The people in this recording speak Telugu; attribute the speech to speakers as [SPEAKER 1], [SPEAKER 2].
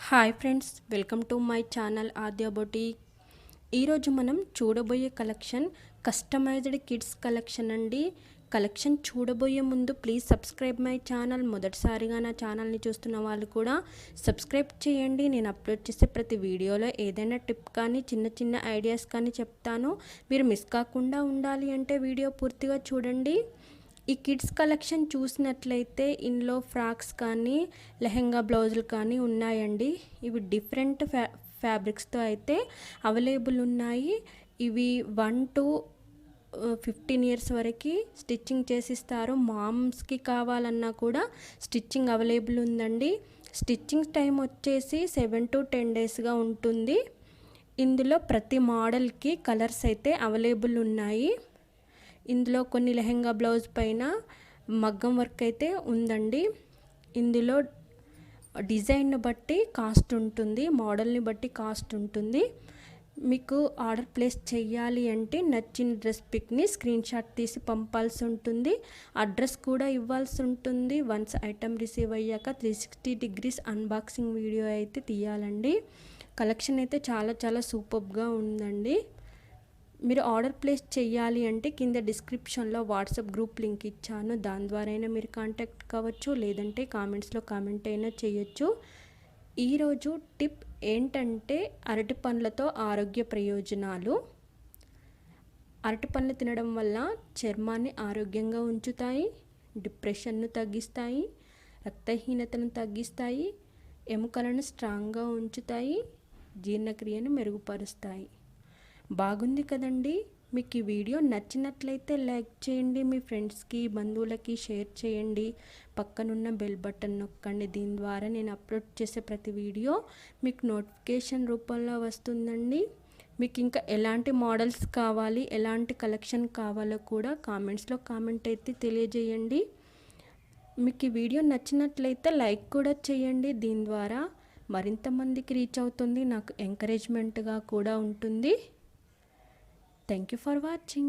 [SPEAKER 1] Hi friends, welcome to my channel Aadya boutique. ఈరోజు మనం చూడబోయే కలెక్షన్ కస్టమైజ్డ్ కిడ్స్ కలెక్షన్ అండి. కలెక్షన్ చూడబోయే ముందు ప్లీజ్ సబ్స్క్రైబ్ మై ఛానల్. మొదటిసారిగా నా ఛానల్ని చూస్తున్న వాళ్ళు కూడా సబ్స్క్రైబ్ చేయండి. నేను అప్లోడ్ చేసే ప్రతి వీడియోలో ఏదైనా టిప్ కానీ చిన్న చిన్న ఐడియాస్ కానీ చెప్తాను. మీరు మిస్ కాకుండా ఉండాలి అంటే వీడియో పూర్తిగా చూడండి. ఈ కిడ్స్ కలెక్షన్ చూసినట్లయితే ఇందులో ఫ్రాక్స్ కానీ లెహెంగా బ్లౌజులు కానీ ఉన్నాయండి. ఇవి డిఫరెంట్ ఫ్యాబ్రిక్స్తో అయితే అవైలబుల్ ఉన్నాయి. ఇవి 1 to 15 ఇయర్స్ వరకు స్టిచ్చింగ్ చేసిస్తారు. మామ్స్కి కావాలన్నా కూడా స్టిచ్చింగ్ అవైలబుల్ ఉందండి. స్టిచ్చింగ్ టైం వచ్చేసి 7 to 10 డేస్గా ఉంటుంది. ఇందులో ప్రతి మోడల్కి కలర్స్ అయితే అవైలబుల్ ఉన్నాయి. ఇందులో కొన్ని లెహెంగా బ్లౌజ్ పైన మగ్గం వర్క్ అయితే ఉందండి. ఇందులో డిజైన్ను బట్టి కాస్ట్ ఉంటుంది, మోడల్ని బట్టి కాస్ట్ ఉంటుంది. మీకు ఆర్డర్ ప్లేస్ చేయాలి అంటే నచ్చిన డ్రెస్ పిక్ని స్క్రీన్ షాట్ తీసి పంపాల్సి ఉంటుంది. అడ్రస్ కూడా ఇవ్వాల్సి ఉంటుంది. వన్స్ ఐటమ్ రిసీవ్ అయ్యాక 360 degrees అన్బాక్సింగ్ వీడియో అయితే తీయాలండి. కలెక్షన్ అయితే చాలా సూపర్గా ఉందండి. మీరు ఆర్డర్ ప్లేస్ చేయాలి అంటే కింద డిస్క్రిప్షన్లో వాట్సాప్ గ్రూప్ లింక్ ఇచ్చాను. దాని ద్వారా అయినా మీరు కాంటాక్ట్ కావచ్చు, లేదంటే కామెంట్స్లో కామెంట్ అయినా చేయొచ్చు. ఈరోజు టిప్ ఏంటంటే అరటి పండ్లతో ఆరోగ్య ప్రయోజనాలు. అరటి పండ్లు తినడం వల్ల చర్మాన్ని ఆరోగ్యంగా ఉంచుతాయి, డిప్రెషన్ను తగ్గిస్తాయి, రక్తహీనతను తగ్గిస్తాయి, ఎముకలను స్ట్రాంగ్గా ఉంచుతాయి, జీర్ణక్రియను మెరుగుపరుస్తాయి. బాగుంది కదండి. మీకు ఈ వీడియో నచ్చినట్లయితే లైక్ చేయండి, మీ ఫ్రెండ్స్కి బంధువులకి షేర్ చేయండి, పక్కనున్న బెల్ బటన్ నొక్కండి. దీని ద్వారా నేను అప్లోడ్ చేసే ప్రతి వీడియో మీకు నోటిఫికేషన్ రూపంలో వస్తుందండి. మీకు ఇంకా ఎలాంటి మోడల్స్ కావాలి, ఎలాంటి కలెక్షన్ కావాలో కూడా కామెంట్స్లో కామెంట్ అయితే తెలియజేయండి. మీకు ఈ వీడియో నచ్చినట్లయితే లైక్ కూడా చేయండి. దీని ద్వారా మరింత మందికి రీచ్ అవుతుంది, నాకు ఎంకరేజ్మెంట్గా కూడా ఉంటుంది. Thank you for watching.